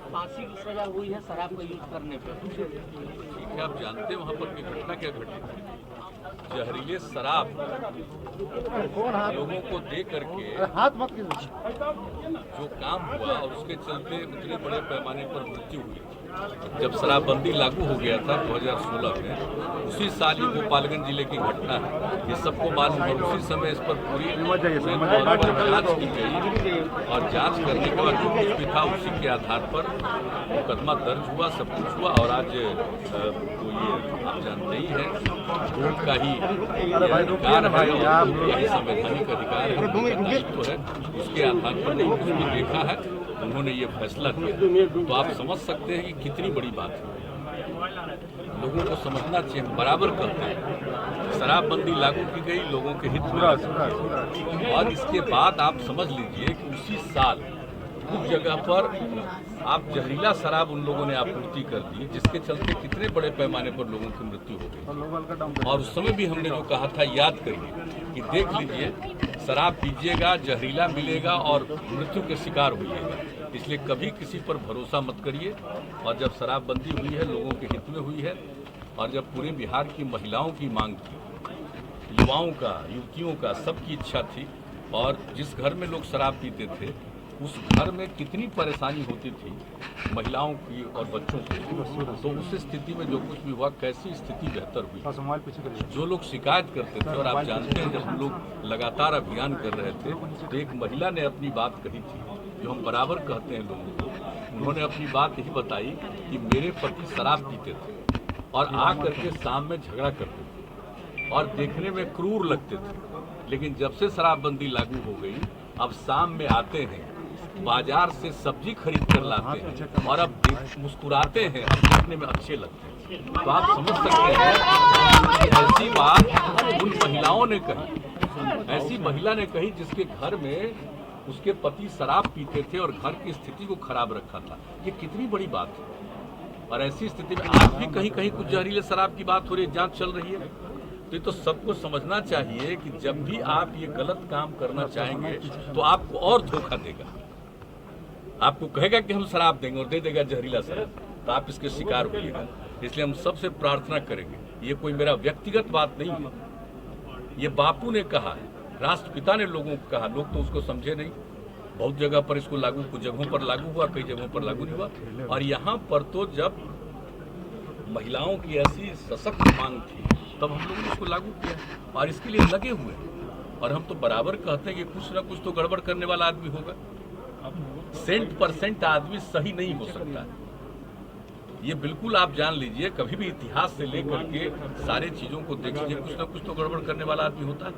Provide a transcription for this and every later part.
फांसी की सजा हुई है शराब का यूज करने पर। ठीक है, आप जानते हैं वहाँ पर की घटना क्या घटी थी? जहरीले शराब लोगों को दे करके जो काम हुआ और उसके चलते उतने बड़े पैमाने पर मृत्यु हुई। जब शराबबंदी लागू हो गया था 2016 में, उसी साल ही गोपालगंज जिले की घटना है, ये सबको मालूम है। उसी समय इस पर पूरी जांच की गई और जांच करने के बाद जो कुछ भी था उसी के आधार पर मुकदमा दर्ज हुआ, सब कुछ हुआ। और आज तो ये आप जानते ही हैं, कोर्ट का ही अधिकार है, यही संवैधानिक अधिकार है, दायित्व है, उसके आधार पर नहीं कुछ भी देखा है, उन्होंने ये फैसला किया। तो आप समझ सकते हैं कि कितनी बड़ी बात है। लोगों को समझना चाहिए, बराबर कहते हैं शराबबंदी लागू की गई लोगों के हित में, और इसके बाद आप समझ लीजिए कि उसी साल कुछ जगह पर आप जहरीला शराब उन लोगों ने आपूर्ति कर दी, जिसके चलते कितने बड़े पैमाने पर लोगों की मृत्यु हो गई। और उस समय भी हमने जो कहा था, याद करिए कि देख लीजिए, शराब पीजिएगा, जहरीला मिलेगा और मृत्यु के शिकार होइएगा। इसलिए कभी किसी पर भरोसा मत करिए। और जब शराबबंदी हुई है, लोगों के हित में हुई है, और जब पूरे बिहार की महिलाओं की मांग थी, युवाओं का, युवतियों का, सबकी इच्छा थी, और जिस घर में लोग शराब पीते थे उस घर में कितनी परेशानी होती थी महिलाओं की और बच्चों की, तो उस स्थिति में जो कुछ भी हुआ, कैसी स्थिति बेहतर हुई। जो लोग शिकायत करते थे, और आप जानते हैं जब हम लोग लगातार अभियान कर रहे थे, तो एक महिला ने अपनी बात कही थी, जो हम बराबर कहते हैं लोगों को। उन्होंने अपनी बात यही बताई कि मेरे पति शराब पीते थे और आ करके शाम में झगड़ा करते थे और देखने में क्रूर लगते थे, लेकिन जब से शराबबंदी लागू हो गई, अब शाम में आते हैं, बाजार से सब्जी खरीद कर लाते हैं, और अब मुस्कुराते हैं, अब देखने में अच्छे लगते हैं। तो आप समझ सकते हैं कि ऐसी बात उन महिलाओं ने कही, ऐसी महिला ने कही जिसके घर में उसके पति शराब पीते थे और घर की स्थिति को खराब रखा था। ये कितनी बड़ी बात है। और ऐसी स्थिति में आज भी कहीं कहीं कुछ जहरीले शराब की बात हो रही है, जांच चल रही है। तो ये तो सबको समझना चाहिए कि जब भी आप ये गलत काम करना चाहेंगे तो आपको और धोखा देगा। आपको कहेगा कि हम शराब देंगे और दे देगा जहरीला शराब, तो आप इसके शिकार होइएगा। इसलिए हम सबसे प्रार्थना करेंगे, ये कोई मेरा व्यक्तिगत बात नहीं है, ये बापू ने कहा है, राष्ट्रपिता ने लोगों को कहा, लोग तो उसको समझे नहीं। बहुत जगह पर इसको लागू, कुछ जगहों पर लागू हुआ, कई जगहों पर लागू नहीं हुआ। और यहाँ पर तो जब महिलाओं की ऐसी सशक्त मांग थी, तब हम लोगों ने इसको लागू किया और इसके लिए लगे हुए हैं। और हम तो बराबर कहते हैं कि कुछ ना कुछ तो गड़बड़ करने वाला आदमी होगा। 100% आदमी सही नहीं हो सकता। ये बिल्कुल आप जान लीजिए, कभी भी इतिहास से लेकर के सारे चीज़ों को देख लीजिए, कुछ ना कुछ तो गड़बड़ करने वाला आदमी होता है।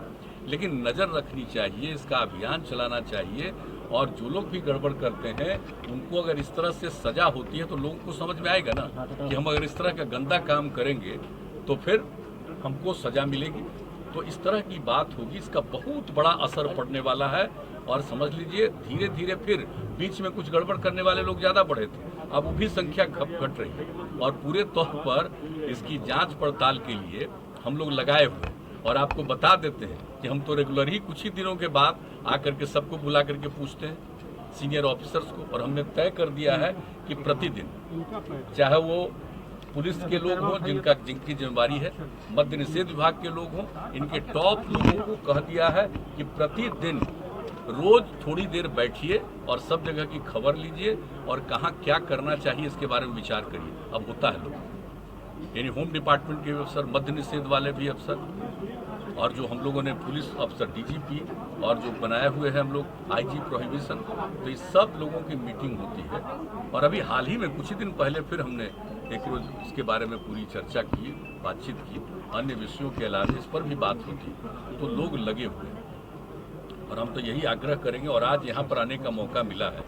लेकिन नज़र रखनी चाहिए, इसका अभियान चलाना चाहिए, और जो लोग भी गड़बड़ करते हैं उनको अगर इस तरह से सजा होती है तो लोगों को समझ में आएगा ना कि हम अगर इस तरह का गंदा काम करेंगे तो फिर हमको सजा मिलेगी। तो इस तरह की बात होगी, इसका बहुत बड़ा असर पड़ने वाला है। और समझ लीजिए धीरे धीरे फिर बीच में कुछ गड़बड़ करने वाले लोग ज़्यादा बढ़े थे, अब वो भी संख्या घट रही है। और पूरे तौर पर इसकी जांच पड़ताल के लिए हम लोग लगाए हुए, और आपको बता देते हैं कि हम तो रेगुलर ही कुछ ही दिनों के बाद आकर के सबको बुला करके पूछते हैं, सीनियर ऑफिसर्स को। और हमने तय कर दिया है कि प्रतिदिन, चाहे वो पुलिस के लोग हों जिनकी जिम्मेदारी है, मद्य निषेध विभाग के लोग हों, इनके टॉप लोगों को कह दिया है कि प्रतिदिन रोज थोड़ी देर बैठिए और सब जगह की खबर लीजिए और कहाँ क्या करना चाहिए इसके बारे में विचार करिए। अब होता है लोग, यानी होम डिपार्टमेंट के अफसर, मद्य निषेध वाले भी अफसर, और जो हम लोगों ने पुलिस अफसर डीजीपी, और जो बनाए हुए हैं हम लोग आईजी प्रोहिबिशन, तो ये सब लोगों की मीटिंग होती है। और अभी हाल ही में कुछ ही दिन पहले फिर हमने एक रोज इसके बारे में पूरी चर्चा की, बातचीत की, अन्य विषयों के अलावा इस पर भी बात होती, तो लोग लगे हुए हैं। और हम तो यही आग्रह करेंगे। और आज यहाँ पर आने का मौका मिला है,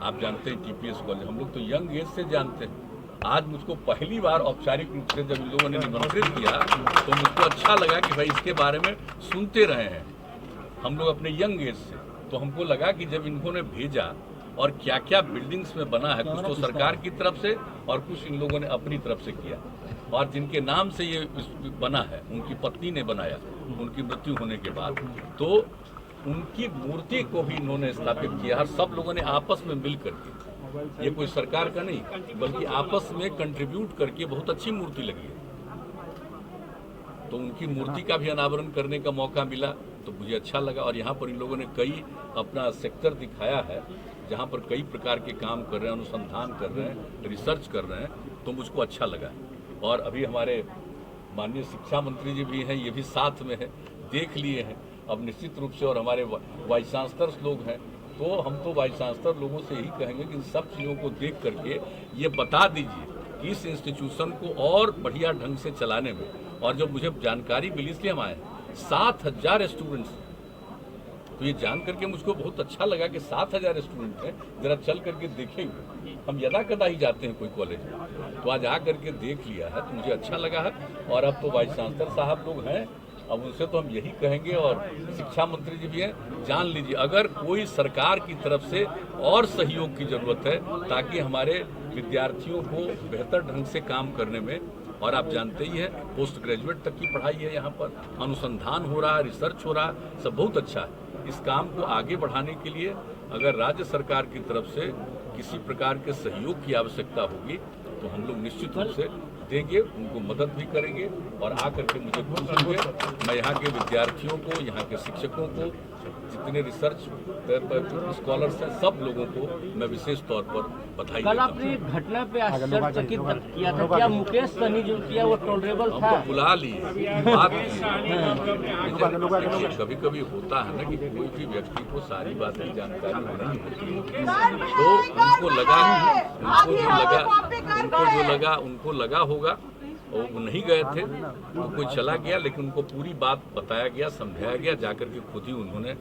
आप जानते हैं टीपीएस कॉलेज, हम लोग तो यंग एज से जानते हैं। आज मुझको पहली बार औपचारिक रूप से जब इन लोगों ने निमंत्रित किया तो मुझको अच्छा लगा कि भाई इसके बारे में सुनते रहे हैं हम लोग अपने यंग एज से। तो हमको लगा कि जब इन्होंने भेजा और क्या क्या बिल्डिंग्स में बना है, कुछ तो सरकार की तरफ से और कुछ इन लोगों ने अपनी तरफ से किया, और जिनके नाम से ये बना है उनकी पत्नी ने बनाया उनकी मृत्यु होने के बाद, तो उनकी मूर्ति को भी इन्होंने स्थापित किया। और सब लोगों ने आपस में मिल करके ये कोई सरकार का नहीं बल्कि आपस में कंट्रीब्यूट करके बहुत अच्छी मूर्ति लगी है। तो उनकी मूर्ति का भी अनावरण करने का मौका मिला तो मुझे अच्छा लगा। और यहाँ पर इन लोगों ने कई अपना सेक्टर दिखाया है जहाँ पर कई प्रकार के काम कर रहे हैं, अनुसंधान कर रहे हैं, रिसर्च कर रहे हैं, तो मुझको अच्छा लगा। और अभी हमारे माननीय शिक्षा मंत्री जी भी हैं, ये भी साथ में है, देख लिए हैं। अब निश्चित रूप से और हमारे वाइस चांसलर्स लोग हैं, तो हम तो वाइस चांसलर लोगों से यही कहेंगे कि इन सब चीज़ों को देख करके ये बता दीजिए कि इस इंस्टीट्यूशन को और बढ़िया ढंग से चलाने में। और जब मुझे जानकारी मिली इसलिए हम आए, 7000 स्टूडेंट्स, तो ये जान करके मुझको बहुत अच्छा लगा कि 7000 स्टूडेंट हैं। जरा चल करके देखेंगे, हम यदा कदा ही जाते हैं कोई कॉलेज में, तो आज आ करके देख लिया है तो मुझे अच्छा लगा है। और अब तो वाइस चांसलर साहब लोग हैं, अब उनसे तो हम यही कहेंगे, और शिक्षा मंत्री जी भी हैं, जान लीजिए अगर कोई सरकार की तरफ से और सहयोग की जरूरत है ताकि हमारे विद्यार्थियों को बेहतर ढंग से काम करने में, और आप जानते ही हैं पोस्ट ग्रेजुएट तक की पढ़ाई है, यहाँ पर अनुसंधान हो रहा है, रिसर्च हो रहा है, सब बहुत अच्छा है। इस काम को आगे बढ़ाने के लिए अगर राज्य सरकार की तरफ से किसी प्रकार के सहयोग की आवश्यकता होगी तो हम लोग निश्चित रूप से देंगे, उनको मदद भी करेंगे। और आकर के मुझे खुश होंगे, मैं यहाँ के विद्यार्थियों को, यहाँ के शिक्षकों को, जितने रिसर्च स्कॉलर्स हैं, सब लोगों को मैं विशेष तौर पर बधाई देता हूं। कल आपने एक घटना पे आश्चर्यचकित किया था, क्या मुकेश सहनी जो किया वो टॉलरेबल था? हमको बुला लिए, बात की। कभी कभी होता है ना कि कोई भी व्यक्ति को सारी बात की जानकारी नहीं होती है, तो उनको लगा होगा और वो नहीं गए थे तो कोई चला गया, लेकिन उनको पूरी बात बताया गया, समझाया गया, जाकर के खुद ही उन्होंने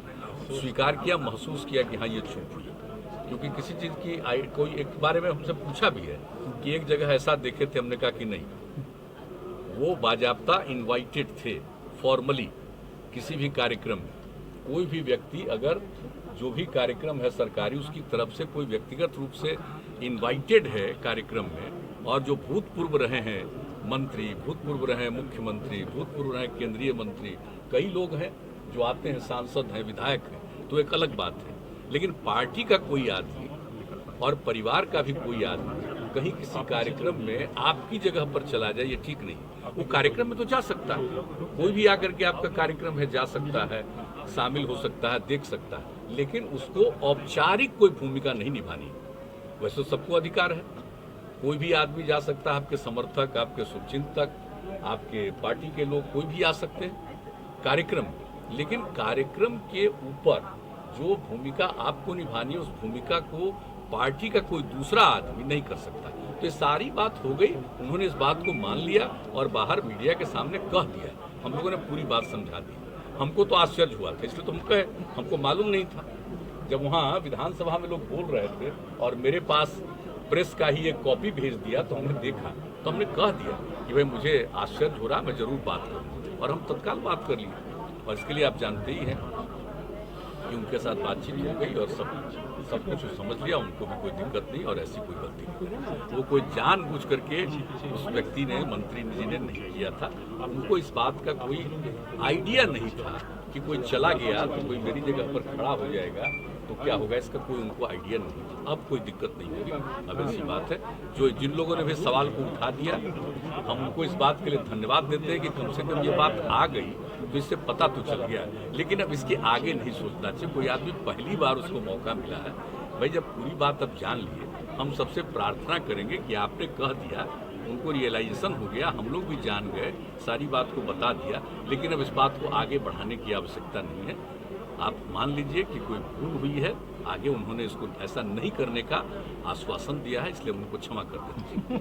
स्वीकार किया, महसूस किया कि हाँ ये चूक हुई। क्योंकि किसी चीज़ की कोई एक बारे में हमसे पूछा भी है कि एक जगह ऐसा देखे थे, हमने कहा कि नहीं, वो बाजाब्ता इनवाइटेड थे फॉर्मली किसी भी कार्यक्रम में। कोई भी व्यक्ति अगर जो भी कार्यक्रम है सरकारी, उसकी तरफ से कोई व्यक्तिगत रूप से इनवाइटेड है कार्यक्रम में, और जो भूतपूर्व रहे हैं मंत्री, भूतपूर्व रहे हैं मुख्यमंत्री, भूतपूर्व रहे केंद्रीय मंत्री, कई लोग हैं जो आते हैं, सांसद हैं, विधायक हैं, तो एक अलग बात है। लेकिन पार्टी का कोई आदमी और परिवार का भी कोई आदमी कहीं किसी कार्यक्रम में आपकी जगह पर चला जाए, ये ठीक नहीं। वो कार्यक्रम में तो जा सकता है, कोई भी आकर के आपका कार्यक्रम है जा सकता है, शामिल हो सकता है, देख सकता है, लेकिन उसको औपचारिक कोई भूमिका नहीं निभानी। वैसे तो सबको अधिकार है, कोई भी आदमी जा सकता है, आपके समर्थक, आपके शुभचिंतक, आपके पार्टी के लोग, कोई भी आ सकते हैं कार्यक्रम में। लेकिन कार्यक्रम के ऊपर जो भूमिका आपको निभानी है, उस भूमिका को पार्टी का कोई दूसरा आदमी नहीं कर सकता। तो ये सारी बात हो गई, उन्होंने इस बात को मान लिया और बाहर मीडिया के सामने कह दिया, हम लोगों ने पूरी बात समझा दी। हमको तो आश्चर्य हुआ था, इसलिए तो हम कहे, हमको मालूम नहीं था। जब वहाँ विधानसभा में लोग बोल रहे थे और मेरे पास प्रेस का ही एक कॉपी भेज दिया, तो हमने देखा, तो हमने कह दिया कि भाई मुझे आश्चर्य हो रहा, मैं जरूर बात करूँ, और हम तत्काल बात कर लिए। और इसके लिए आप जानते ही हैं कि उनके साथ बातचीत हो गई और सब कुछ समझ लिया, उनको भी कोई दिक्कत नहीं और ऐसी कोई गलती नहीं। वो कोई जानबूझ करके उस व्यक्ति ने, मंत्री जी ने नहीं किया था। उनको इस बात का कोई आइडिया नहीं था कि कोई चला गया तो कोई मेरी जगह पर खड़ा हो जाएगा तो क्या होगा, इसका कोई उनको आइडिया नहीं। अब कोई दिक्कत नहीं होगी। अब ऐसी बात है, जो जिन लोगों ने भी सवाल को उठा दिया, हम उनको इस बात के लिए धन्यवाद देते हैं कि कम से कम ये बात आ गई तो इससे पता तो चल गया। लेकिन अब इसके आगे नहीं सोचना चाहिए। कोई आदमी पहली बार उसको मौका मिला है, भाई जब पूरी बात अब जान लिए, हम सबसे प्रार्थना करेंगे कि आपने कह दिया, उनको रियलाइजेशन हो गया, हम लोग भी जान गए, सारी बात को बता दिया, लेकिन अब इस बात को आगे बढ़ाने की आवश्यकता नहीं है। आप मान लीजिए कि कोई भूल हुई है, आगे उन्होंने इसको ऐसा नहीं करने का आश्वासन दिया है, इसलिए उनको क्षमा कर देते हैं।